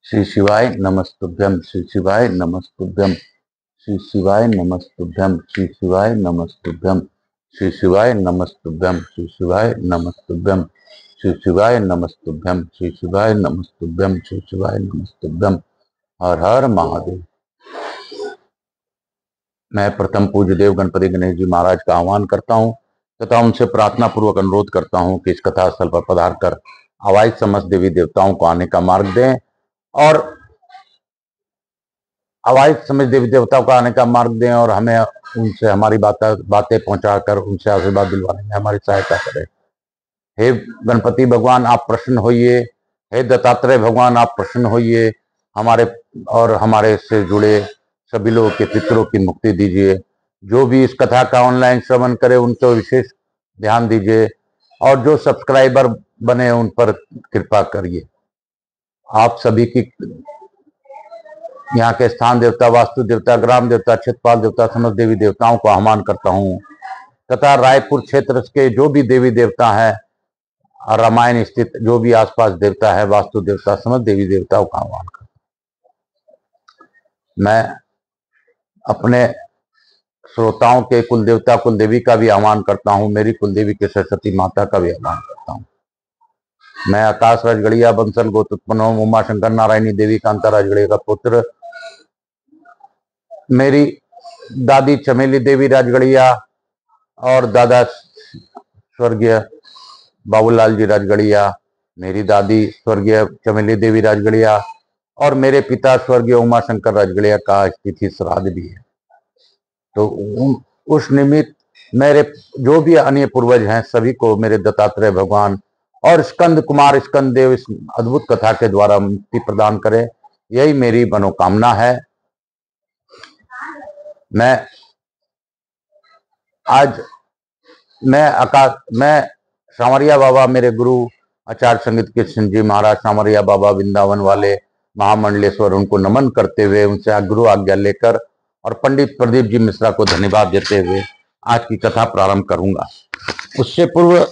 श्री शिवाय नमस्तुभ्यम, श्री शिवाय नमस्तुभ्यम, श्री शिवाय नमस्तुभ्यम, श्री शिवाय नमस्तुभ्यम, श्री शिवाय नमस्तुभ्यम, श्री शिवाय नमस्तुभ्यम, श्री शिवाय नमस्तुभ्यम, श्री शिवाय नमस्तुभ्यम, श्री शिवाय नमस्तुभ्यम। हर हर महादेव। मैं प्रथम पूज्य देव गणपति गणेश जी महाराज का आह्वान करता हूं तथा उनसे प्रार्थना पूर्वक अनुरोध करता हूं कि इस कथा स्थल पर पधार कर आवाज समस्त देवी देवताओं को आने का मार्ग दें और आवाज समस्त देवी देवताओं को आने का मार्ग दें और हमें उनसे हमारी बातें पहुंचाकर उनसे आशीर्वाद दिलवाने में हमारी सहायता करें। हे गणपति भगवान आप प्रसन्न होइए, हे दत्तात्रेय भगवान आप प्रसन्न होइए, हमारे से जुड़े सभी लोगों के पितरों की मुक्ति दीजिए। जो भी इस कथा का ऑनलाइन श्रवण करे उनको विशेष ध्यान दीजिए और जो सब्सक्राइबर बने उन पर कृपा करिए। आप सभी की यहाँ के स्थान देवता, वास्तु देवता, ग्राम देवता, क्षेत्रपाल देवता, समस्त देवी देवताओं को आह्वान करता हूँ तथा रायपुर क्षेत्र के जो भी देवी देवता हैं, रामायण स्थित जो भी आसपास देवता है, वास्तु देवता, समस्त देवी देवताओं का आह्वान करता हूँ। मैं अपने श्रोताओं के कुल देवता कुल देवी का भी आह्वान करता हूँ, मेरी कुल देवी के सरस्वती माता का भी आह्वान करता हूँ। मैं आकाश राजगढ़िया बंसल गोत्रोत्पन्न उमा शंकर नारायणी देवी कांता राजगढ़िया का पुत्र, मेरी दादी चमेली देवी राजगढ़िया और दादा स्वर्गीय बाबूलाल जी राजगढ़िया, मेरी दादी स्वर्गीय चमेली देवी राजगढ़िया और मेरे पिता स्वर्गीय उमा शंकर राजगढ़िया का तिथि श्राद्ध भी है। तो उस निमित्त मेरे जो भी अन्य पूर्वज हैं सभी को मेरे दत्तात्रेय भगवान और स्कंद कुमार स्कंद देव इस अद्भुत कथा के द्वारा मुक्ति प्रदान करे, यही मेरी मनोकामना है। मैं सामरिया बाबा, मेरे गुरु आचार्य संगीत कृष्ण जी महाराज सामरिया बाबा वृंदावन वाले महामंडलेश्वर, उनको नमन करते हुए उनसे गुरु आज्ञा लेकर और पंडित प्रदीप जी मिश्रा को धन्यवाद देते हुए आज की कथा प्रारंभ करूंगा। उससे पूर्व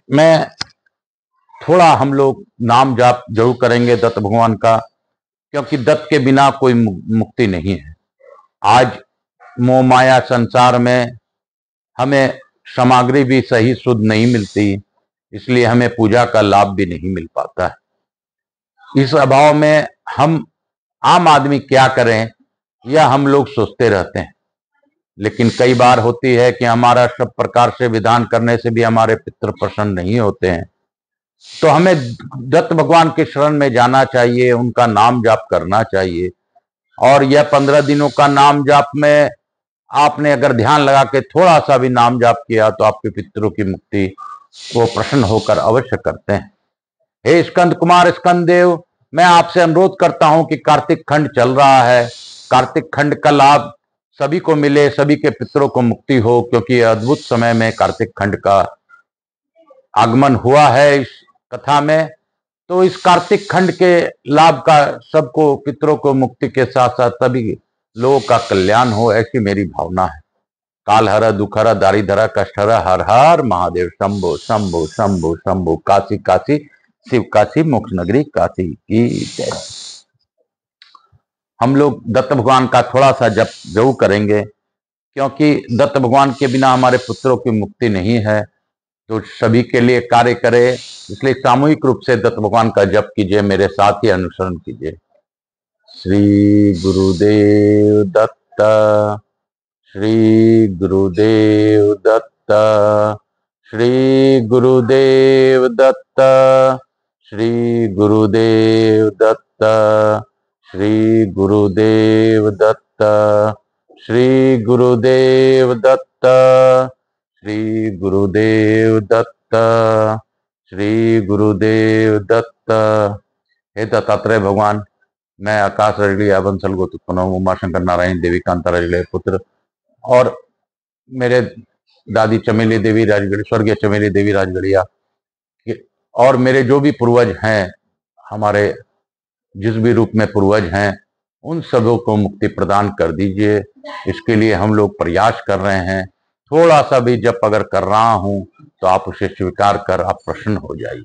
मैं थोड़ा हम लोग नाम जाप जरूर करेंगे दत्त भगवान का, क्योंकि दत्त के बिना कोई मुक्ति नहीं है। आज मोह माया संसार में हमें सामग्री भी सही शुद्ध नहीं मिलती, इसलिए हमें पूजा का लाभ भी नहीं मिल पाता है। इस अभाव में हम आम आदमी क्या करें यह हम लोग सोचते रहते हैं, लेकिन कई बार होती है कि हमारा सब प्रकार से विधान करने से भी हमारे पितृ प्रसन्न नहीं होते हैं। तो हमें दत्त भगवान के शरण में जाना चाहिए, उनका नाम जाप करना चाहिए। और यह 15 दिनों का नाम जाप में आपने अगर ध्यान लगा के थोड़ा सा भी नाम जाप किया तो आपके पितरों की मुक्ति वो प्रसन्न होकर अवश्य करते हैं। हे स्कंद कुमार स्कंद देव, मैं आपसे अनुरोध करता हूं कि कार्तिक खंड चल रहा है, कार्तिक खंड का लाभ सभी को मिले, सभी के पितरों को मुक्ति हो, क्योंकि अद्भुत समय में कार्तिक खंड का आगमन हुआ है इस कथा में। तो इस कार्तिक खंड के लाभ का सबको, पितरों को मुक्ति के साथ साथ सभी लोगों का कल्याण हो, ऐसी मेरी भावना है। काल हर दुख हर दारिधर कष्ट हर, हर हर महादेव शंभो शंभो शंभो शंभो। काशी काशी शिव काशी मोक्ष नगरी काशी की जय। हम लोग दत्त भगवान का थोड़ा सा जप जरूर करेंगे, क्योंकि दत्त भगवान के बिना हमारे पुत्रों की मुक्ति नहीं है। तो सभी के लिए कार्य करे, इसलिए सामूहिक रूप से दत्त भगवान का जप कीजिए, मेरे साथ ही अनुसरण कीजिए। श्री गुरुदेव दत्त, श्री गुरुदेव दत्त, श्री गुरुदेव दत्त, श्री गुरुदेव दत्त, श्री गुरुदेव दत्त, श्री गुरुदेव दत्त, श्री गुरुदेव दत्त, श्री गुरुदेव दत्त। हे दत्तात्रेय भगवान, मैं आकाश राजगढ़िया बंसल गोत्रोत्पन्न उमा शंकर नारायण देवी कांता राजगढ़िया पुत्र और मेरे दादी चमेली देवी राजगढ़, स्वर्गीय चमेली देवी राजगढ़िया और मेरे जो भी पूर्वज हैं, हमारे जिस भी रूप में पूर्वज हैं, उन सबों को मुक्ति प्रदान कर दीजिए। इसके लिए हम लोग प्रयास कर रहे हैं। थोड़ा सा भी जप अगर कर रहा हूं तो आप उसे स्वीकार कर आप प्रसन्न हो जाइए।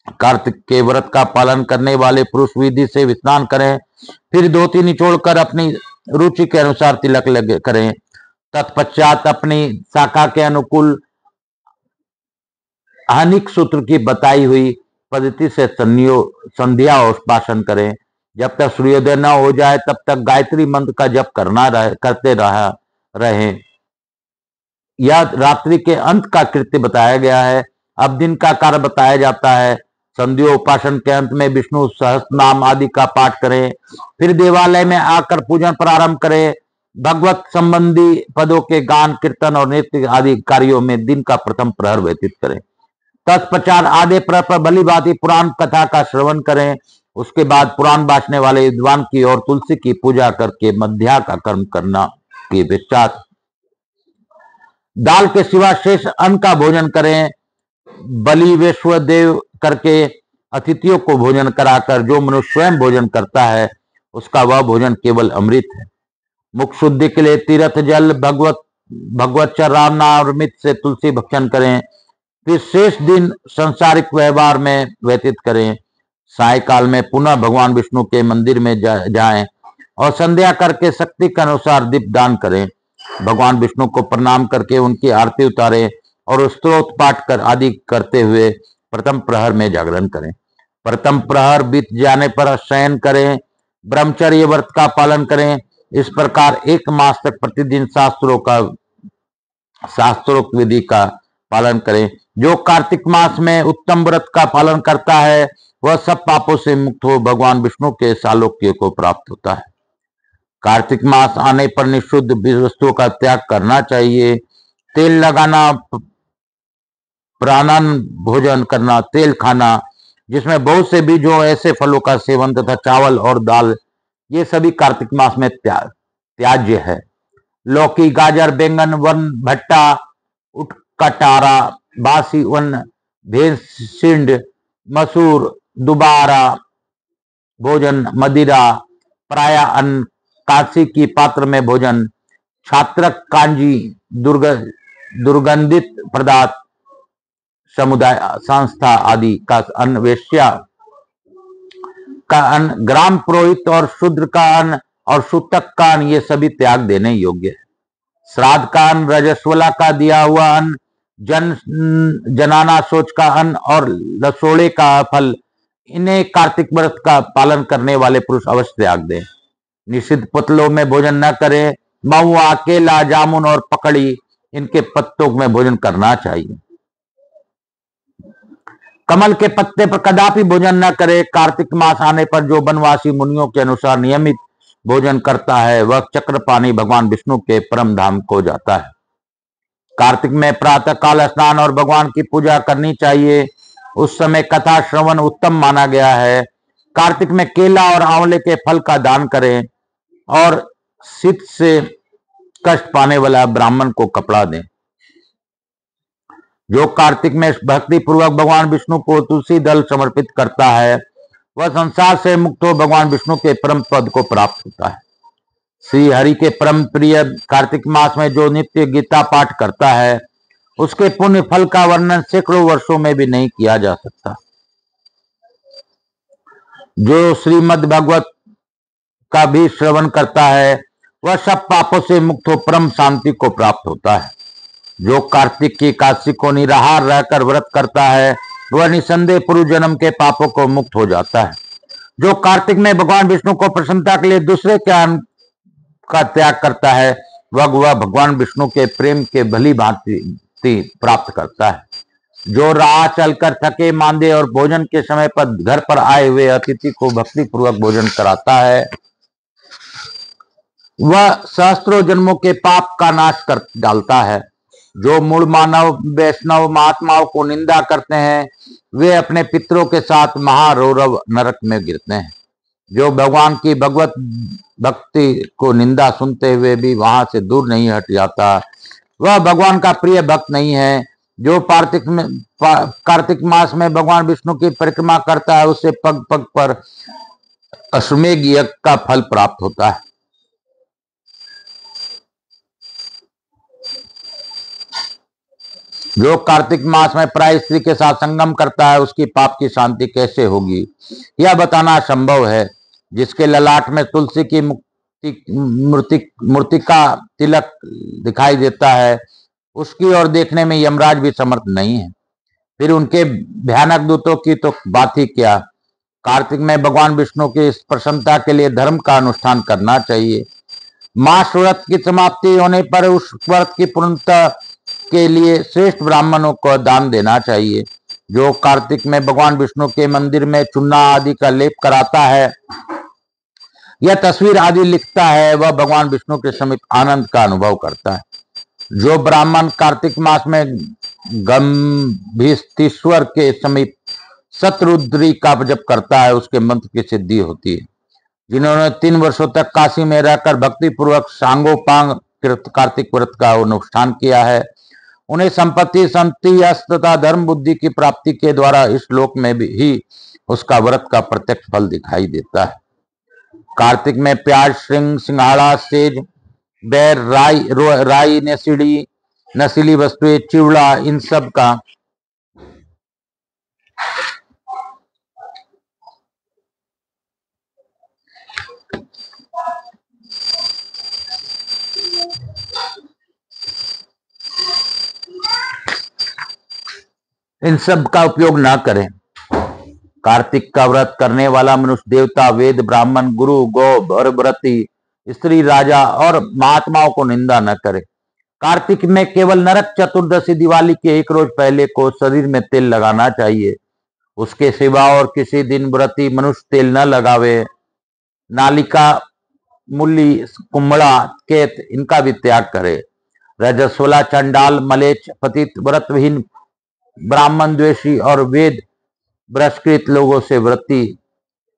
कार्तिक के व्रत का पालन करने वाले पुरुष विधि से स्नान करें, फिर धोती निचोड़कर अपनी रुचि के अनुसार तिलक लगे करें। तत्पश्चात अपनी शाखा के अनुकूल हानिक सूत्र की बताई हुई पद्धति से संध्या और उपासन करें। जब तक सूर्योदय न हो जाए तब तक गायत्री मंत्र का जप करते रहें। यह रात्रि के अंत का कृत्य बताया गया है। अब दिन का कार्य बताया जाता है। संध्या उपासन के अंत में विष्णु सहस्त्र नाम आदि का पाठ करें, फिर देवालय में आकर पूजन प्रारंभ करें। भगवत संबंधी पदों के गान, कीर्तन और नृत्य आदि कार्यों में दिन का प्रथम प्रहर व्यतीत करें। तत्पश्चात आधे प्रहर पर भली भांति पुराण कथा का श्रवण करें। उसके बाद पुराण बांटने वाले विद्वान की और तुलसी की पूजा करके मध्या का कर्म करना के पश्चात दाल के सिवा शेष अन्न का भोजन करें। बलि वैश्वदेव करके अतिथियों को भोजन कराकर जो मनुष्य स्वयं भोजन करता है उसका वह भोजन केवल अमृत है। मुख शुद्धि के लिए तीर्थ जल, भगवत राम नामृत से तुलसी भक्षण करें। फिर शेष दिन संसारिक व्यवहार में व्यतीत करें। सायकाल में पुनः भगवान विष्णु के मंदिर में जाएं और संध्या करके शक्ति के अनुसार दीप दान करें। भगवान विष्णु को प्रणाम करके उनकी आरती उतारें और स्तोत्र पाठ कर आदि करते हुए प्रथम प्रहर में जागरण करें। प्रथम प्रहर बीत जाने पर शयन करें। ब्रह्मचर्य व्रत का पालन करें। इस प्रकार 1 मास तक प्रतिदिन शास्त्रोक्त विधि का पालन करें। जो कार्तिक मास में उत्तम व्रत का पालन करता है वह सब पापों से मुक्त हो भगवान विष्णु के सालोक्य को प्राप्त होता है। कार्तिक मास आने पर निषिद्ध वस्तुओं का त्याग करना चाहिए। तेल लगाना, प्राणन भोजन करना, तेल खाना जिसमें बहुत से बीजों, ऐसे फलों का सेवन तथा चावल और दाल, ये सभी कार्तिक मास में त्याज्य है। लौकी, गाजर, बैंगन, वन भट्टा, उटकटारा, बासी वन, भेंसिंड, मसूर, दुबारा भोजन, मदिरा, प्राय अन्न, काशी की पात्र में भोजन, छात्रक, कांजी, दुर्गंधित पदार्थ, समुदाय संस्था आदि का अन्न, वेश्या का अन्न, ग्राम पुरोहित और शूद्र का अन्न और सूतक का अन्न, ये सभी त्याग देने योग्य है। श्राद्ध का अन्न, रजस्वला का दिया हुआ अन्न, जनाना सोच का अन्न और लसोड़े का फल, इन्हें कार्तिक व्रत का पालन करने वाले पुरुष अवश्य त्याग दें। निषिद्ध पुतलों में भोजन न करें। महुआ, केला, जामुन और पकड़ी, इनके पत्तों में भोजन करना चाहिए। कमल के पत्ते पर कदापि भोजन न करे। कार्तिक मास आने पर जो वनवासी मुनियों के अनुसार नियमित भोजन करता है वह चक्रपाणी भगवान विष्णु के परम धाम को जाता है। कार्तिक में प्रातः काल स्नान और भगवान की पूजा करनी चाहिए। उस समय कथा श्रवण उत्तम माना गया है। कार्तिक में केला और आंवले के फल का दान करें और शीत से कष्ट पाने वाला ब्राह्मण को कपड़ा दें। जो कार्तिक में भक्ति पूर्वक भगवान विष्णु को तुलसी दल समर्पित करता है वह संसार से मुक्त हो भगवान विष्णु के परम पद को प्राप्त होता है। श्री हरि के परम प्रिय कार्तिक मास में जो नित्य गीता पाठ करता है उसके पुण्य फल का वर्णन सैकड़ों वर्षों में भी नहीं किया जा सकता। जो श्रीमद् भागवत का भी श्रवण करता है वह सब पापों से मुक्त हो परम शांति को प्राप्त होता है। जो कार्तिक की एकादशी को निराहार रहकर व्रत करता है वह निसंदेह पूर्व जन्म के पापों को मुक्त हो जाता है। जो कार्तिक में भगवान विष्णु को प्रसन्नता के लिए दूसरे ज्ञान का त्याग करता है वह भगवान विष्णु के प्रेम के भली भांति प्राप्त करता है। जो राह चलकर थके मांदे और भोजन के समय पर घर पर आए हुए अतिथि को भक्ति पूर्वक भोजन कराता है वह सहस्त्रों जन्मों के पाप का नाश कर डालता है। जो मूल मानव वैष्णव महात्माओं को निंदा करते हैं वे अपने पितरों के साथ महारौरव नरक में गिरते हैं। जो भगवान की भगवत भक्ति को निंदा सुनते हुए भी वहां से दूर नहीं हट जाता वह भगवान का प्रिय भक्त नहीं है। जो कार्तिक मास में भगवान विष्णु की परिक्रमा करता है उसे पग पग पर अश्वमेध यज्ञ का फल प्राप्त होता है। जो कार्तिक मास में प्राय स्त्री के साथ संगम करता है उसकी पाप की शांति कैसे होगी, यह बताना असंभव है। जिसके ललाट में तुलसी की मूर्ति का तिलक दिखाई देता है, उसकी ओर देखने में यमराज भी समर्थ नहीं है। फिर उनके भयानक दूतों की तो बात ही क्या। कार्तिक में भगवान विष्णु की इस प्रसन्नता के लिए धर्म का अनुष्ठान करना चाहिए। मास व्रत की समाप्ति होने पर उस व्रत की पूर्णता के लिए श्रेष्ठ ब्राह्मणों को दान देना चाहिए। जो कार्तिक में भगवान विष्णु के मंदिर में चूना आदि का लेप कराता है या तस्वीर आदि लिखता है, वह भगवान विष्णु के समीप आनंद का अनुभव करता है। जो ब्राह्मण कार्तिक मास में गंभीरेश्वर के समीप शतरुद्री का जप करता है, उसके मंत्र की सिद्धि होती है। जिन्होंने 3 वर्षों तक काशी में रहकर भक्ति पूर्वक सांगोपांग कार्तिक व्रत का अनुष्ठान किया है, उन्हें संपत्ति, शांति, यश तथा धर्म बुद्धि की प्राप्ति के द्वारा इस लोक में भी ही उसका व्रत का प्रत्यक्ष फल दिखाई देता है। कार्तिक में प्याज, श्रृंग, सिंघाड़ा, सेज, बैर, राई, नशीली वस्तुएं, चिवड़ा, इन सब का उपयोग ना करें। कार्तिक का व्रत करने वाला मनुष्य देवता, वेद, ब्राह्मण, गुरु, गौ और व्रती, स्त्री, राजा और महात्माओं को निंदा न करे। कार्तिक में केवल नरक चतुर्दशी, दिवाली के 1 रोज पहले को शरीर में तेल लगाना चाहिए। उसके सिवा और किसी दिन व्रती मनुष्य तेल न लगावे। नालिका, मूली, कुम्हड़ा, केत, इनका भी त्याग करे। रजस्वला, चंडाल, मलेच्छ, पतित, व्रतविहीन, ब्राह्मण द्वेषी और वेद बहिष्कृत लोगों से व्रती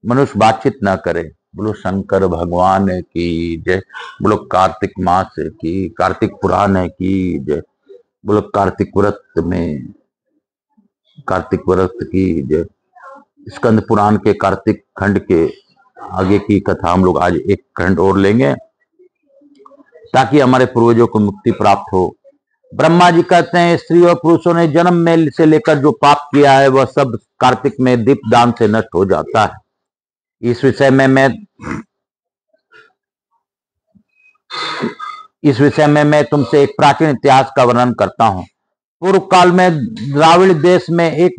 मनुष्य बातचीत न करे। बोलो शंकर भगवान की जय। बोलो कार्तिक मास की, कार्तिक पुराण की जय। बोलो कार्तिक व्रत की जय। स्कंद पुराण के कार्तिक खंड के आगे की कथा हम लोग आज एक खंड और लेंगे ताकि हमारे पूर्वजों को मुक्ति प्राप्त हो। ब्रह्मा जी कहते हैं, स्त्री और पुरुषों ने जन्म में से लेकर जो पाप किया है वह सब कार्तिक में दीप दान से नष्ट हो जाता है। इस विषय में मैं तुमसे एक प्राचीन इतिहास का वर्णन करता हूं। पूर्व काल में द्राविड़ देश में एक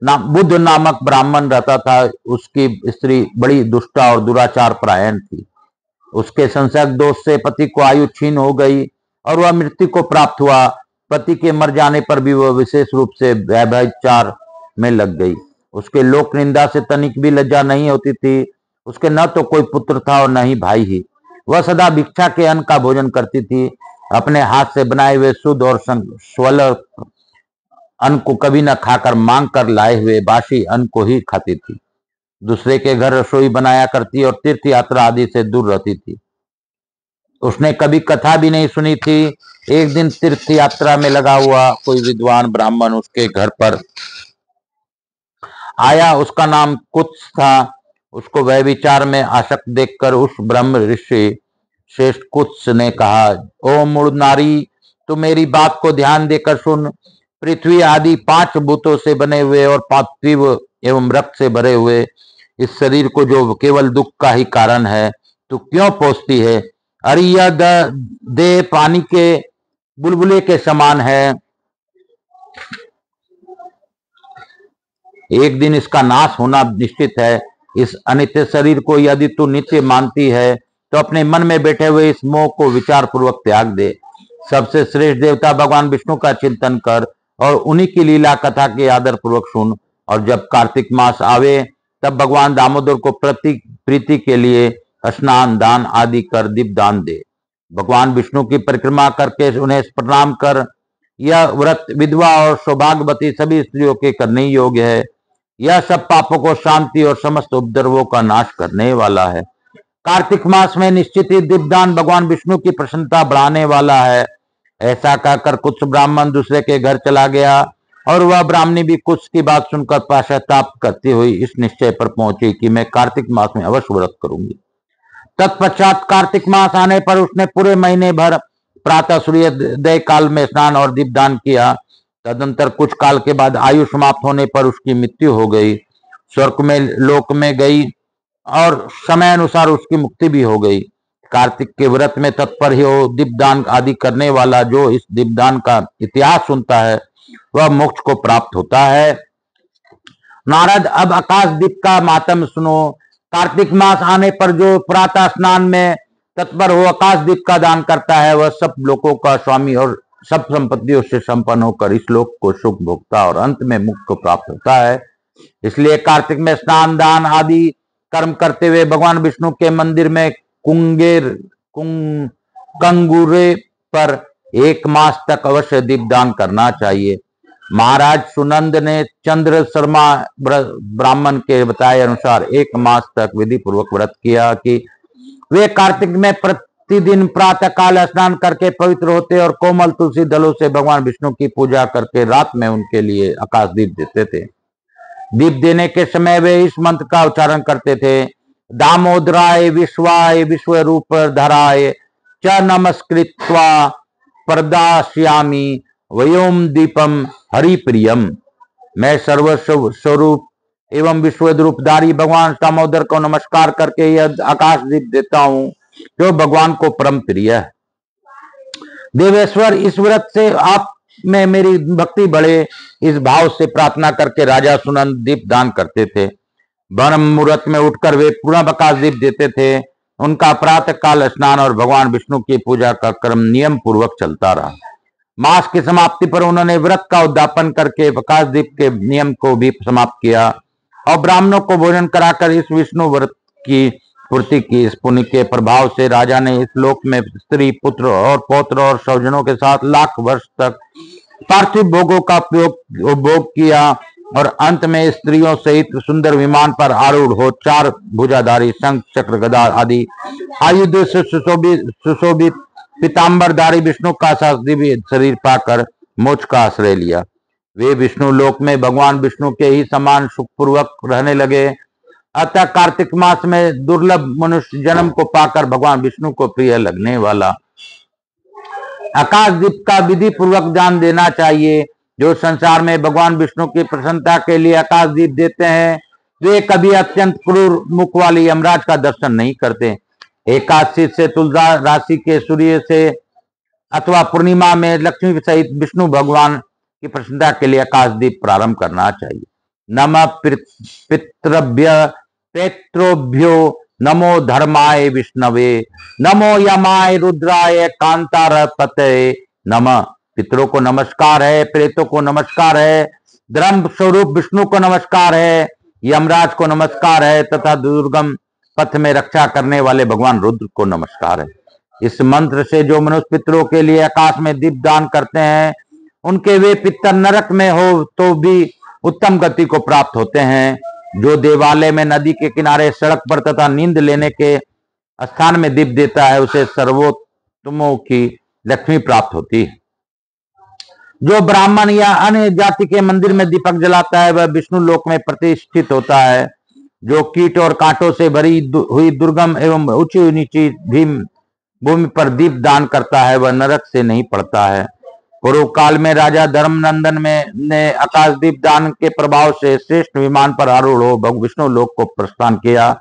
बुद्ध नामक ब्राह्मण रहता था। उसकी स्त्री बड़ी दुष्टा और दुराचार परायण थी। उसके संसर्ग दोष से पति को आयु छीन हो गई और वह मृत्यु को प्राप्त हुआ। पति के मर जाने पर भी वह विशेष रूप से व्यभिचार में लग गई। उसके लोक निंदा से तनिक भी लज्जा नहीं होती थी। उसके न तो कोई पुत्र था और न ही भाई ही। वह सदा भिक्षा के अन्न का भोजन करती थी। अपने हाथ से बनाए हुए शुद्ध और स्वल अन्न को कभी न खाकर मांग कर लाए हुए बासी अन्न को ही खाती थी। दूसरे के घर रसोई बनाया करती और तीर्थ यात्रा आदि से दूर रहती थी। उसने कभी कथा भी नहीं सुनी थी। एक दिन तीर्थ यात्रा में लगा हुआ कोई विद्वान ब्राह्मण उसके घर पर आया। उसका नाम कुत्स था। उसको वह विचार में आसक्त देखकर उस ब्रह्म ऋषि श्रेष्ठ कुत्स ने कहा, ओ मूढ़ नारी, तू मेरी बात को ध्यान देकर सुन। पृथ्वी आदि 5 भूतों से बने हुए और पार्थिव एवं रक्त से भरे हुए इस शरीर को, जो केवल दुख का ही कारण है, तू क्यों पोसती है? अरे यह देह पानी के बुलबुले के समान है। एक दिन इसका नाश होना निश्चित है। इस अनित्य शरीर को यदि तू नित्य मानती है तो अपने मन में बैठे हुए इस मोह को विचार पूर्वक त्याग दे। सबसे श्रेष्ठ देवता भगवान विष्णु का चिंतन कर और उन्हीं की लीला कथा के आदर पूर्वक सुन। और जब कार्तिक मास आवे तब भगवान दामोदर को प्रीति के लिए स्नान दान आदि कर दीप दान दे। भगवान विष्णु की परिक्रमा करके उन्हें प्रणाम कर। यह व्रत विधवा और सौभाग्यवती सभी स्त्रियों के करने योग्य है। यह सब पापों को शांति और समस्त उपद्रवों का नाश करने वाला है। कार्तिक मास में निश्चित ही दीपदान भगवान विष्णु की प्रसन्नता बढ़ाने वाला है। ऐसा कहकर कुछ ब्राह्मण दूसरे के घर चला गया और वह ब्राह्मणी भी कुछ की बात सुनकर पश्चाताप करती हुई इस निश्चय पर पहुंची कि मैं कार्तिक मास में अवश्य व्रत करूंगी। तत्पश्चात कार्तिक मास आने पर उसने पूरे महीने भर प्रातः सूर्योदय काल में स्नान और दीपदान किया। तदनंतर कुछ काल के बाद आयु समाप्त होने पर उसकी मृत्यु हो गई, स्वर्ग में लोक में गई और समय अनुसार उसकी मुक्ति भी हो गई। कार्तिक के व्रत में तत्पर ही हो दीपदान आदि करने वाला जो इस दीपदान का इतिहास सुनता है वह मोक्ष को प्राप्त होता है। नारद, अब आकाश दीप का मातम सुनो। कार्तिक मास आने पर जो प्रातः स्नान में तत्पर हो आकाश दीप का दान करता है वह सब लोगों का स्वामी और सब संपत्तियों से संपन्न होकर इस लोक को सुख भोगता और अंत में मुक्ति को प्राप्त होता है। इसलिए कार्तिक में स्नान दान आदि कर्म करते हुए भगवान विष्णु के मंदिर में कंगूरे पर 1 मास तक अवश्य दीपदान करना चाहिए। महाराज सुनंद ने चंद्र शर्मा ब्राह्मण के बताए अनुसार 1 मास तक विधि पूर्वक व्रत किया कि वे कार्तिक में प्रतिदिन प्रातः काल स्नान करके पवित्र होते और कोमल तुलसी दलों से भगवान विष्णु की पूजा करके रात में उनके लिए आकाश दीप देते थे। दीप देने के समय वे इस मंत्र का उच्चारण करते थे, दामोदराय विश्वाय विश्व रूप धराय च नमस्कृत्वा प्रदास्यामि वयोम दीपम हरिप्रियम। मैं सर्वस्व स्वरूप एवं विश्व रूपधारी भगवान दामोदर को नमस्कार करके यह आकाश दीप देता हूँ जो भगवान को परम प्रिय है। देवेश्वर, इस व्रत से आप में मेरी भक्ति बढ़े, इस भाव से प्रार्थना करके राजा सुनंद दीप दान करते थे। ब्रह्म मुहूर्त में उठकर वे पुनः आकाश दीप देते थे। उनका प्रातः काल स्नान और भगवान विष्णु की पूजा का क्रम नियम पूर्वक चलता रहा। मास की समाप्ति पर उन्होंने व्रत का उद्यापन करके आकाश दीप के नियम को भी समाप्त किया और ब्राह्मणों को भोजन कराकर इस विष्णु व्रत की पूर्ति की। इस पुण्य के प्रभाव से राजा ने इस लोक में स्त्री, पुत्र और पौत्र और स्वजनों के साथ लाख वर्ष तक पार्थिव भोगों का उपभोग किया और अंत में स्त्रियों सहित सुंदर विमान पर आरूढ़ हो 4 भुजाधारी शंख चक्र गदा आदि आयुध से सुशोभित पीताम्बरधारी विष्णु का दिव्य शरीर पाकर मोक्ष का आश्रय लिया। वे विष्णु लोक में भगवान विष्णु के ही समान सुखपूर्वक रहने लगे। अतः कार्तिक मास में दुर्लभ मनुष्य जन्म को पाकर भगवान विष्णु को प्रिय लगने वाला आकाश दीप का विधि पूर्वक दान देना चाहिए। जो संसार में भगवान विष्णु की प्रसन्नता के लिए आकाश दीप देते हैं वे कभी अत्यंत क्रूर मुख वाली यमराज का दर्शन नहीं करते। एकादशी से तुलसा राशि के सूर्य से अथवा पूर्णिमा में लक्ष्मी सहित विष्णु भगवान की प्रसन्नता के लिए आकाश दीप प्रारंभ करना चाहिए। नमः पितृभ्यो नमो धर्माय विष्णवे नमो यमाय रुद्राय कांतार पते नमः। पितरों को नमस्कार है, प्रेतों को नमस्कार है, धर्म स्वरूप विष्णु को नमस्कार है, यमराज को नमस्कार है तथा दुर्गम पथ में रक्षा करने वाले भगवान रुद्र को नमस्कार है। इस मंत्र से जो मनुष्य पितरों के लिए आकाश में दीप दान करते हैं उनके वे पितर नरक में हो तो भी उत्तम गति को प्राप्त होते हैं। जो देवालय में, नदी के किनारे, सड़क पर तथा नींद लेने के स्थान में दीप देता है उसे सर्वोत्तमों की लक्ष्मी प्राप्त होती है। जो ब्राह्मण या अन्य जाति के मंदिर में दीपक जलाता है वह विष्णु लोक में प्रतिष्ठित होता है। जो कीट और कांटों से भरी हुई दुर्गम एवं ऊंची नीची भूमि पर दीप दान करता है वह नरक से नहीं पड़ता है। पूर्व काल में राजा धर्मनंदन ने आकाश दीप दान के प्रभाव से श्रेष्ठ विमान पर आरूढ़ हो विष्णु लोक को प्रस्थान किया।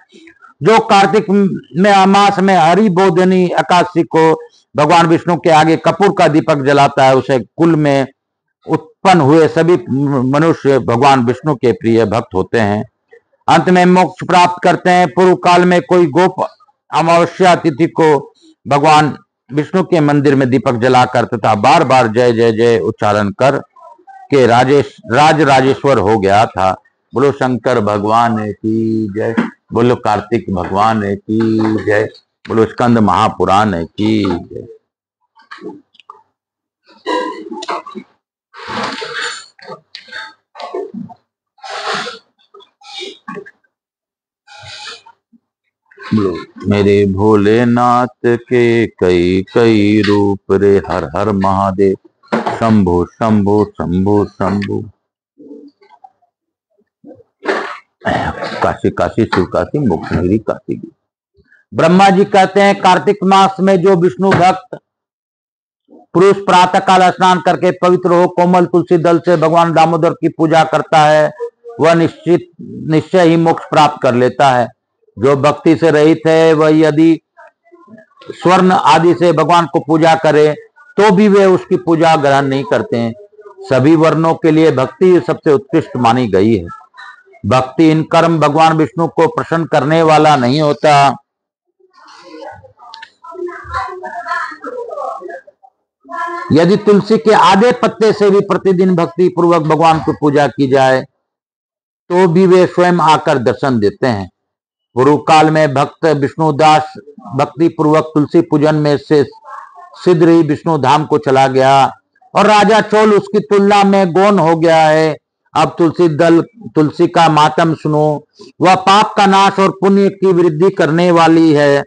जो कार्तिक में मास में हरिबोधिनी एकादशी को भगवान विष्णु के आगे कपूर का दीपक जलाता है उसे कुल में उत्पन्न हुए सभी मनुष्य भगवान विष्णु के प्रिय भक्त होते हैं, अंत में मोक्ष प्राप्त करते हैं। पूर्व काल में कोई गोप अमावस्या तिथि को भगवान विष्णु के मंदिर में दीपक जलाकर तथा बार बार जय जय जय उच्चारण कर के राजेश्वर हो गया था। बोलो शंकर भगवान की जय, बोलो कार्तिक भगवान की जय, बोलो स्कंद महापुराण की जय। मेरे भोलेनाथ के कई कई रूप रे, हर हर महादेव, शंभो शंभो शंभो शंभो। काशी काशी शिव काशी मोक्ष मेरी काशी। ब्रह्मा जी कहते हैं कार्तिक मास में जो विष्णु भक्त पुरुष प्रातः काल स्नान करके पवित्र हो कोमल तुलसी दल से भगवान दामोदर की पूजा करता है, वह निश्चय ही मोक्ष प्राप्त कर लेता है। जो भक्ति से रहित है वह यदि स्वर्ण आदि से भगवान को पूजा करे तो भी वे उसकी पूजा ग्रहण नहीं करते हैं। सभी वर्णों के लिए भक्ति सबसे उत्कृष्ट मानी गई है। भक्ति इन कर्म भगवान विष्णु को प्रसन्न करने वाला नहीं होता। यदि तुलसी के आधे पत्ते से भी प्रतिदिन भक्ति पूर्वक भगवान की पूजा की जाए तो भी वे स्वयं आकर दर्शन देते हैं। पूर्व काल में भक्त विष्णुदास भक्ति पूर्वक तुलसी पूजन में से शीघ्र ही विष्णु धाम को चला गया और राजा चोल उसकी तुलना में गौन हो गया है। अब तुलसी का मातम सुनो। वह पाप का नाश और पुण्य की वृद्धि करने वाली है।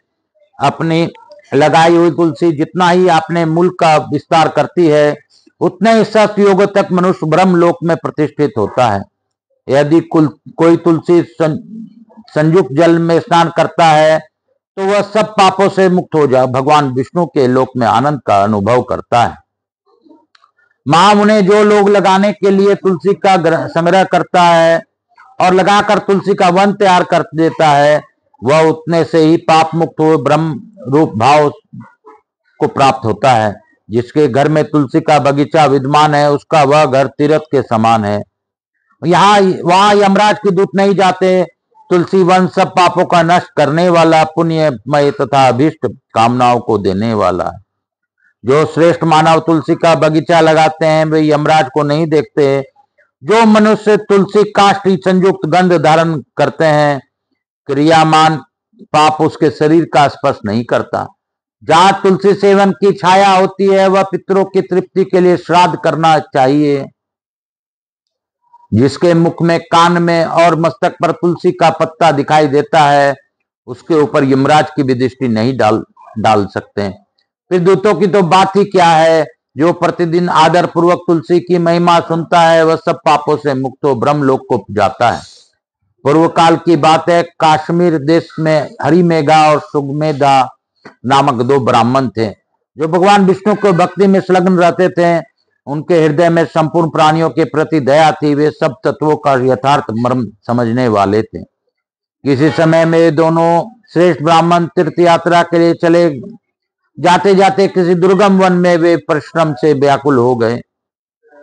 अपनी लगाई हुई तुलसी जितना ही अपने मूल का विस्तार करती है उतने ही सतयुग तक मनुष्य ब्रह्मलोक में प्रतिष्ठित होता है। यदि कोई तुलसी संयुक्त जल में स्नान करता है तो वह सब पापों से मुक्त हो जाए भगवान विष्णु के लोक में आनंद का अनुभव करता है। महामुने जो लोग लगाने के लिए तुलसी का संग्रह करता है और लगाकर तुलसी का वन तैयार कर देता है वह उतने से ही पाप मुक्त हुए ब्रह्म रूप भाव को प्राप्त होता है। जिसके घर में तुलसी का बगीचा विद्यमान है उसका वह घर तीर्थ के समान है। वहां यमराज के दूत नहीं जाते। तुलसी वन सब पापों का नष्ट करने वाला, पुण्यमय तथा अभीष्ट कामनाओं को देने वाला है। जो श्रेष्ठ मानव तुलसी का बगीचा लगाते हैं वे यमराज को नहीं देखते। जो मनुष्य तुलसी काष्ठ संयुक्त गंध धारण करते हैं क्रियामान पाप उसके शरीर का स्पर्श नहीं करता। जहां तुलसी सेवन की छाया होती है वह पितरों की तृप्ति के लिए श्राद्ध करना चाहिए। जिसके मुख में, कान में और मस्तक पर तुलसी का पत्ता दिखाई देता है उसके ऊपर यमराज की भी दृष्टि नहीं डाल सकते। फिर दूतों की तो बात ही क्या है। जो प्रतिदिन आदर पूर्वक तुलसी की महिमा सुनता है वह सब पापों से मुक्त हो ब्रह्मलोक को जाता है। पूर्व काल की बात है। कश्मीर देश में हरिमेघा और सुगमेधा नामक दो ब्राह्मण थे जो भगवान विष्णु को भक्ति में संलग्न रहते थे। उनके हृदय में संपूर्ण प्राणियों के प्रति दया थी। वे सब तत्वों का यथार्थ मर्म समझने वाले थे। किसी समय में दोनों श्रेष्ठ ब्राह्मण तीर्थ यात्रा के लिए चले जाते जाते किसी दुर्गम वन में वे परिश्रम से व्याकुल हो गए।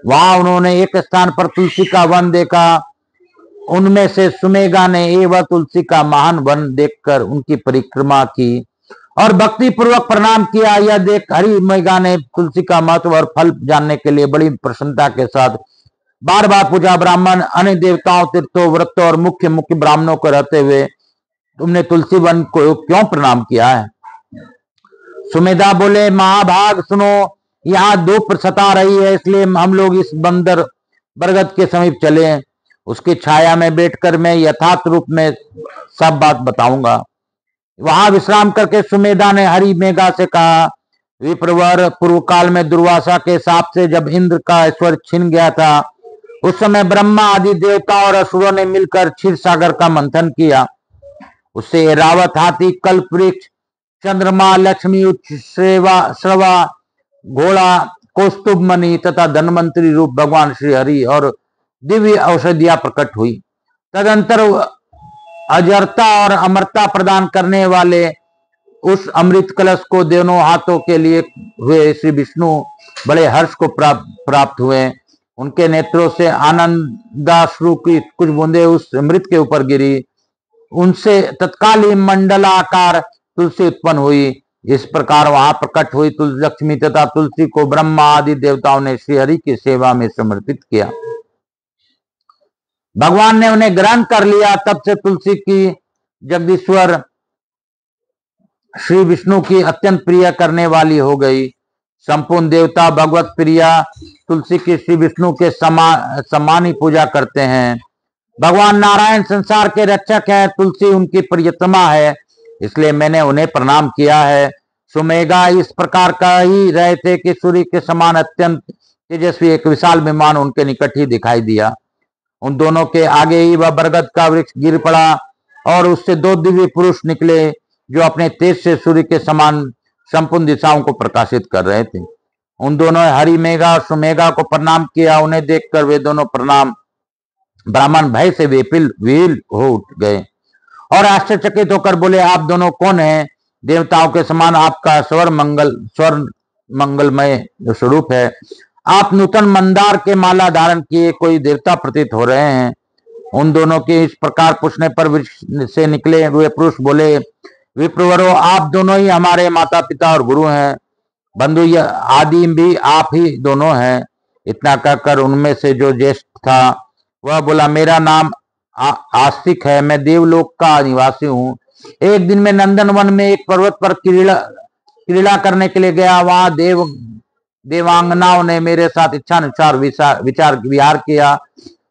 वहां उन्होंने एक स्थान पर तुलसी का वन देखा। उनमें से सुमेगा ने वह तुलसी का महान वन देखकर उनकी परिक्रमा की और भक्ति पूर्वक प्रणाम किया। यह देख हरिमेघा ने तुलसी का महत्व और फल जानने के लिए बड़ी प्रसन्नता के साथ बार बार पूछा, ब्राह्मण अन्य देवताओं, तीर्थों, व्रतों और मुख्य मुख्य ब्राह्मणों को रहते हुए तुमने तुलसी वन को क्यों प्रणाम किया है? सुमेधा बोले, महाभाग सुनो, यहाँ धूप सता रही है इसलिए हम लोग इस बरगद के समीप चले। उसकी छाया में बैठकर मैं यथार्थ रूप में सब बात बताऊंगा। वहां विश्राम करके सुमेधा ने हरिमेघा से कहा, विप्रवर, पूर्व काल में दुर्वासा के शाप से जब इंद्र का ऐश्वर्य छिन गया था उस समय ब्रह्मा आदि देवता और असुरों ने मिलकर क्षीर सागर का मंथन किया। उससे रावत, हाथी, कल्प वृक्ष, चंद्रमा, लक्ष्मी, श्रवा, घोड़ा, कौस्तुभ मणि तथा धनवंतरी रूप भगवान श्री हरि और दिव्य औषधियां प्रकट हुई। तदंतर अजरता और अमरता प्रदान करने वाले उस अमृत कलश को दोनों हाथों के लिए हुए श्री विष्णु बड़े हर्ष को प्राप्त हुए। उनके नेत्रों से आनंदाश्रु की कुछ बूंदें उस अमृत के ऊपर गिरी। उनसे तत्काल ही मंडलाकार तुलसी उत्पन्न हुई। इस प्रकार वहां प्रकट हुई लक्ष्मी तथा तुलसी को ब्रह्मा आदि देवताओं ने श्री हरि की सेवा में समर्पित किया। भगवान ने उन्हें ग्रहण कर लिया। तब से तुलसी की जगदीश्वर श्री विष्णु की अत्यंत प्रिय करने वाली हो गई। संपूर्ण देवता भगवत प्रिया तुलसी की श्री विष्णु के समान ही पूजा करते हैं। भगवान नारायण संसार के रक्षक हैं। तुलसी उनकी प्रियतमा है इसलिए मैंने उन्हें प्रणाम किया है। सुमेधा इस प्रकार का ही रहे थे कि सूर्य के समान अत्यंत तेजस्वी एक विशाल विमान उनके निकट ही दिखाई दिया। उन दोनों के आगे ही वह बरगद का वृक्ष गिर पड़ा और उससे दो दिव्य पुरुष निकले जो अपने तेज से सूर्य के समान संपूर्ण दिशाओं को प्रकाशित कर रहे थे। उन दोनों हरि मेघा और सुमेघा को प्रणाम किया। उन्हें देखकर वे दोनों प्रणाम ब्राह्मण भय से विल हो उठ गए और आश्चर्यचकित होकर बोले, आप दोनों कौन हैं? देवताओं के समान आपका स्वर मंगलमय स्वरूप है। आप नूतन मंदार के माला धारण किए कोई देवता प्रतीत हो रहे हैं। उन दोनों के इस प्रकार पूछने पर से निकले हुए पुरुष बोले, विप्रवरो, आप दोनों ही हमारे माता पिता और गुरु हैं। बंधु आदि भी आप ही दोनों हैं। इतना कहकर उनमें से जो ज्येष्ठ था वह बोला, मेरा नाम आस्तिक है, मैं देवलोक का निवासी हूँ। एक दिन मैं नंदन वन में एक पर्वत पर क्रीड़ा करने के लिए गया। वहां देवांगनाओं ने मेरे साथ इच्छानुसार विहार किया।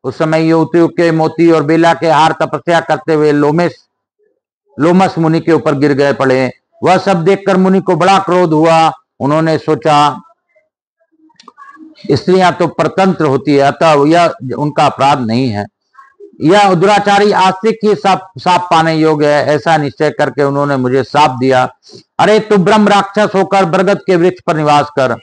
उस समय युवतियों के मोती और बेला के हार तपस्या करते हुए लोमस मुनि के ऊपर गिर गए पड़े। वह सब देखकर मुनि को बड़ा क्रोध हुआ। उन्होंने सोचा, स्त्रियां तो परतंत्र होती है, अतः यह उनका अपराध नहीं है, यह दुराचारी आस्तिक ही साप पाने योग्य है। ऐसा निश्चय करके उन्होंने मुझे साप दिया, अरे तू ब्रह्म राक्षस होकर बरगद के वृक्ष पर निवास कर।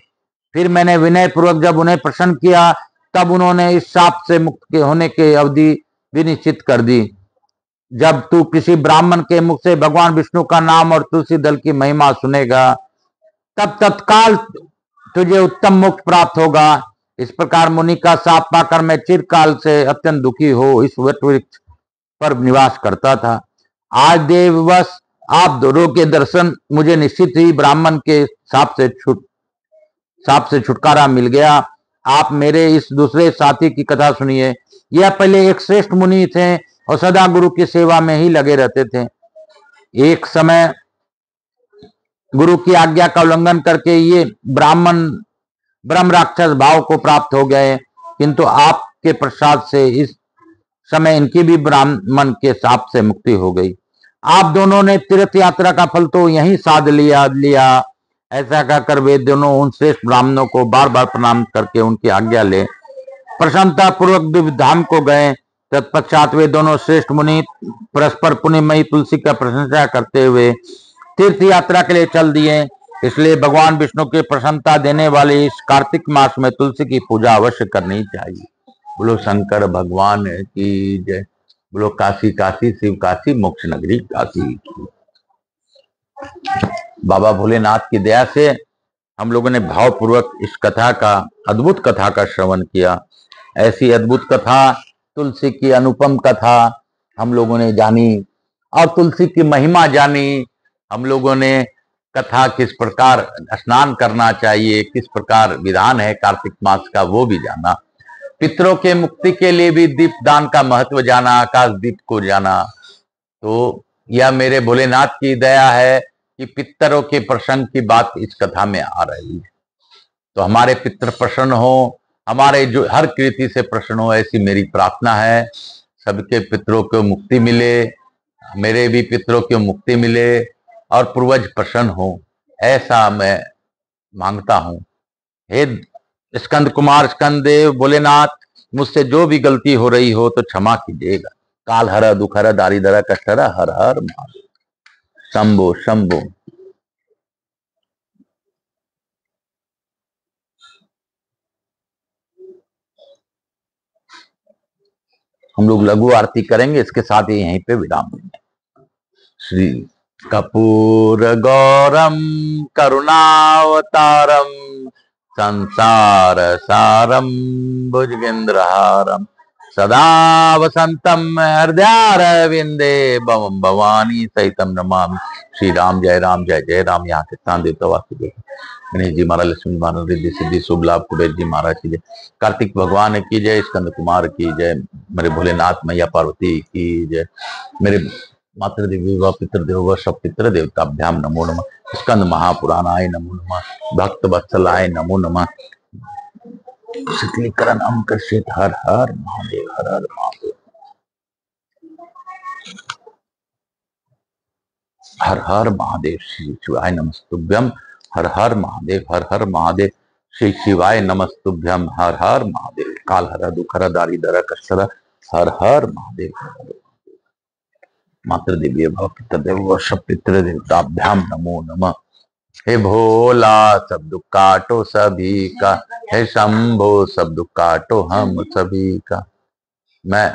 फिर मैंने विनय पूर्वक जब उन्हें प्रसन्न किया तब उन्होंने इस साप से मुक्त होने की अवधि भी निश्चित कर दी। जब तू किसी ब्राह्मण के मुख से भगवान विष्णु का नाम और तुलसी दल की महिमा सुनेगा तब तत्काल तुझे उत्तम मोक्ष प्राप्त होगा। इस प्रकार मुनि का शाप पाकर मैं चिरकाल से अत्यंत दुखी हो इस वट वृक्ष पर निवास करता था। आज देववश आप दोनों के दर्शन मुझे निश्चित ही ब्राह्मण के शाप से छुटकारा मिल गया। आप मेरे इस दूसरे साथी की कथा सुनिए। यह पहले एक श्रेष्ठ मुनि थे और सदा गुरु की सेवा में ही लगे रहते थे। एक समय गुरु की आज्ञा का उल्लंघन करके ये ब्रह्म राक्षस भाव को प्राप्त हो गए, किंतु आपके प्रसाद से इस समय इनकी भी ब्राह्मण के शाप से मुक्ति हो गई। आप दोनों ने तीर्थ यात्रा का फल तो यहीं साध लिया। ऐसा कहकर वे दोनों उन श्रेष्ठ ब्राह्मणों को बार बार प्रणाम करके उनकी आज्ञा ले प्रसन्नता पूर्वक धाम को गए। तत्पश्चात वे दोनों श्रेष्ठ मुनि परस्पर पुण्यमयी तुलसी का प्रशंसा करते हुए तीर्थ यात्रा के लिए चल दिए। इसलिए भगवान विष्णु की प्रसन्नता देने वाले इस कार्तिक मास में तुलसी की पूजा अवश्य करनी चाहिए। बोलो शंकर भगवान की जय। बोलो काशी काशी शिव काशी मोक्ष नगरी काशी की। बाबा भोलेनाथ की दया से हम लोगों ने भावपूर्वक इस कथा का अद्भुत कथा का श्रवण किया। ऐसी अद्भुत कथा, तुलसी की अनुपम कथा हम लोगों ने जानी और तुलसी की महिमा जानी। हम लोगों ने कथा किस प्रकार स्नान करना चाहिए, किस प्रकार विधान है कार्तिक मास का, वो भी जाना। पितरों के मुक्ति के लिए भी दीप दान का महत्व जाना, आकाश दीप को जाना। तो यह मेरे भोलेनाथ की दया है कि पितरों के प्रसंग की बात इस कथा में आ रही है। तो हमारे पितर प्रसन्न हो, हमारे जो हर कृति से प्रसन्न हो, ऐसी मेरी प्रार्थना है। सबके पितरों को मुक्ति मिले, मेरे भी पितरों को मुक्ति मिले और पूर्वज प्रसन्न हो, ऐसा मैं मांगता हूं। हे स्कंद कुमार स्कंद देव भोलेनाथ, मुझसे जो भी गलती हो रही हो तो क्षमा कीजिएगा। काल हर दुख हर दारिद्र कष्ट हर हर हर महादेव। शंभो शंभो। हम लोग लघु आरती करेंगे, इसके साथ ही यहीं पे विराम देंगे। श्री कपूर गौरम करुणावतारम संसार सारम भुजगेंद्रहारम सदा वसंतम हृदयारविंदे भवम भवानी सहितम नमामि। श्री राम जय राम। यहाँ के स्थान देवता वासुदेव गणेश जी महाराज, लक्ष्मी महाराज, रिद्धि सिद्धि शुभ लाभ कुबेर जी महाराज की जय। कार्तिक भगवान की जय। स्कंद कुमार की जय। मेरे भोलेनाथ मैया पार्वती की जय। मेरे मातृदेवी व पितृदेव व सब पितृ देवताभ्याम नमो नमः। स्कंद महापुराणाय नमो नमः। भक्त वत्सलाय नमो नमः। शीतलीकरण अंकर्षित हर हर महादेव हर हर महादेव हर हर महादेव। श्री शिवाय नमस्तुभ्यम हर हर महादेव हर हर महादेव। श्री शिवाय नमस्तुभ्यम हर हर महादेव। काल हर दुख हर दारिद्र कष्ट हर हर महादेव। मातृदेवी भव पितृदेव व सब पितृदेवताभ्याम नमो नमः। हे भोला सब दुख काटो सभी का, हे शंभो सब दुख काटो हम सभी का। मैं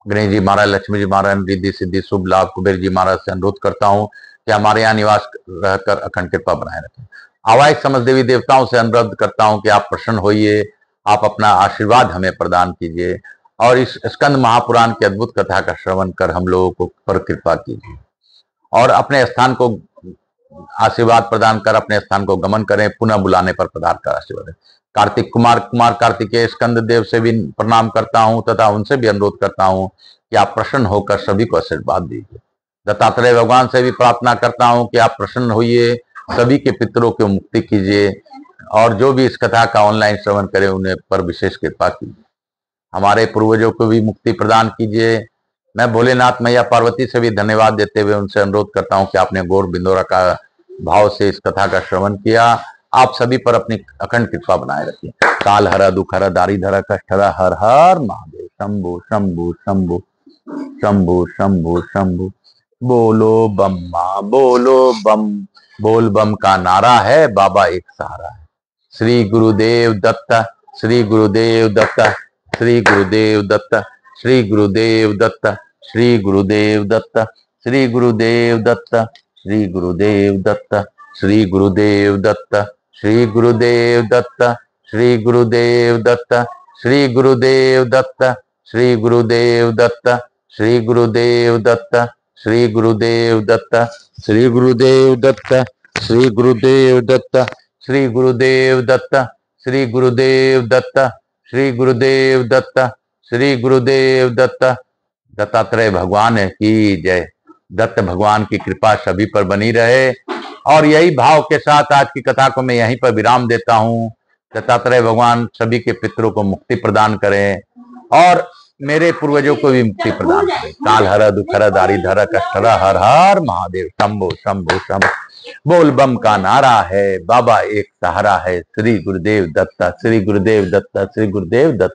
गणेश जी महाराज, लक्ष्मी जी महाराज, रिद्धि सिद्धि शुभ लाभ कुबेर जी महाराज से अनुरोध करता हूँ कि हमारे यहाँ निवास रहकर अखंड कृपा बनाए रखें। आवाज समझ देवी देवताओं से अनुरोध करता हूँ कि आप प्रसन्न होइए, आप अपना आशीर्वाद हमें प्रदान कीजिए और इस स्कंद महापुराण की अद्भुत कथा का श्रवण कर हम लोगों को पर कृपा कीजिए और अपने स्थान को आशीर्वाद प्रदान कर अपने स्थान को गमन करें, पुनः बुलाने पर पधार कर आशीर्वाद। कार्तिक कुमार कार्तिकेय स्कंद देव से भी प्रणाम करता हूं तथा उनसे भी अनुरोध करता हूं कि आप प्रसन्न होकर सभी को आशीर्वाद दीजिए। दत्तात्रेय भगवान से भी प्रार्थना करता हूं कि आप प्रसन्न होइए, सभी के पितरों की मुक्ति कीजिए और जो भी इस कथा का ऑनलाइन श्रवण करे उन्हें पर विशेष कृपा कीजिए। हमारे पूर्वजों को भी मुक्ति प्रदान कीजिए। मैं भोलेनाथ मैया पार्वती से भी धन्यवाद देते हुए उनसे अनुरोध करता हूं कि आपने गौर बिंदोरा का भाव से इस कथा का श्रवण किया, आप सभी पर अपनी अखंड कृपा बनाए रखिए। काल हरा दुख हरा दारी धरा कष्ट हरा, हर हर महादेव। शंभु शंभु शंभु शंभु शंभु शंभु। बोलो बम माँ बोलो बम, बोल बम का नारा है, बाबा एक सहारा है। श्री गुरुदेव दत्त, श्री गुरुदेव दत्त, श्री गुरुदेव दत्त, श्री गुरुदेव दत्त, श्री गुरुदेव दत्त, श्री गुरुदेव दत्त, श्री गुरुदेव दत्त, श्री गुरुदेव दत्त, श्री गुरुदेव दत्त, श्री गुरुदेव दत्त, श्री गुरुदेव दत्त, श्री गुरुदेव दत्त, श्री गुरुदेव दत्त, श्री गुरुदेव दत्त, श्री गुरुदेव दत्त, श्री गुरुदेव दत्त, श्री गुरुदेव दत्त, श्री गुरुदेव दत्त, श्री गुरुदेव दत्त, श्री गुरुदेव दत्त। दत्तात्रेय भगवान की जय। दत्त भगवान की कृपा सभी पर बनी रहे और यही भाव के साथ आज की कथा को मैं यहीं पर विराम देता हूं। दत्तात्रेय भगवान सभी के पितरों को मुक्ति प्रदान करें और मेरे पूर्वजों को भी मुक्ति प्रदान करें। काल हरा दुख हरा दारी धरा कष्ट हरा, हर हर महादेव। शंभो शंभो शंभो। बोल बम का नारा है, बाबा एक सहारा है। श्री गुरुदेव दत्ता, श्री गुरुदेव दत्ता, श्री गुरुदेव दत्ता।